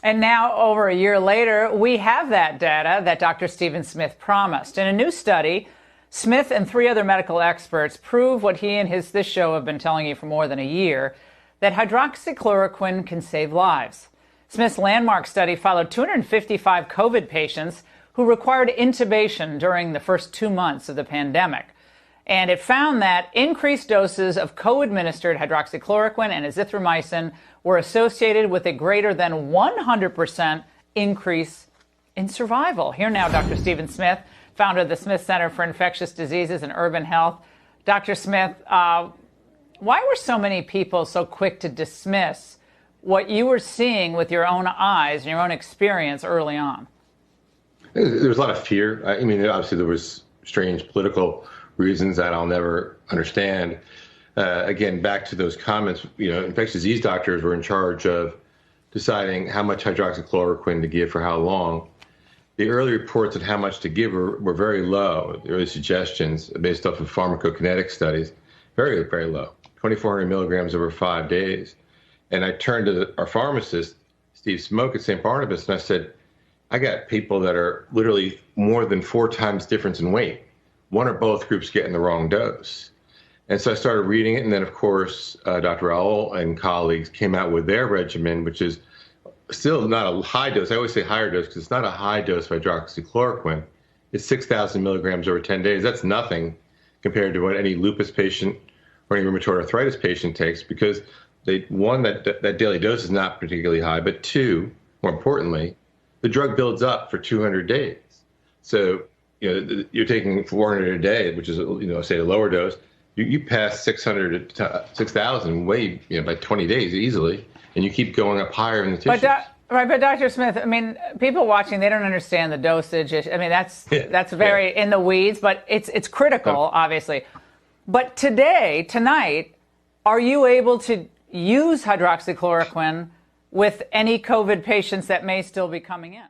And now, over a year later, we have that data that Dr. Stephen Smith promised. In a new study, Smith and 3 other medical experts prove what he and this show have been telling you for more than a year, that hydroxychloroquine can save lives. Smith's landmark study followed 255 COVID patients who required intubation during the first 2 months of the pandemic. And it found that increased doses of co-administered hydroxychloroquine and azithromycin were associated with a greater than 100% increase in survival. Here now, Dr. Stephen Smith, founder of the Smith Center for Infectious Diseases and Urban Health. Dr. Smith, why were so many people so quick to dismiss what you were seeing with your own eyes and your own experience early on? There was a lot of fear. I mean, obviously there was strange political reasons that I'll never understand. Again, back to those comments, infectious disease doctors were in charge of deciding how much hydroxychloroquine to give for how long. The early reports on how much to give were very low. The early suggestions based off of pharmacokinetic studies, very, very low, 2,400 milligrams over 5 days. And I turned to our pharmacist, Steve Smoke at St. Barnabas, and I said, I got people that are literally more than 4 times difference in weight. One or both groups getting the wrong dose. And so I started reading it, and then, of course, Dr. Raoul and colleagues came out with their regimen, which is still not a high dose. I always say higher dose because it's not a high dose of hydroxychloroquine. It's 6,000 milligrams over 10 days. That's nothing compared to what any lupus patient or any rheumatoid arthritis patient takes, because one, that daily dose is not particularly high, but 2, more importantly, the drug builds up for 200 days. So, you're taking 400 a day, which is, say a lower dose. You pass 600 to 6,000 way, by 20 days easily, and you keep going up higher in the tissues. But Dr. Smith, I mean, people watching, they don't understand the dosage. I mean, that's very in the weeds, but it's critical, obviously. But tonight, are you able to use hydroxychloroquine with any COVID patients that may still be coming in?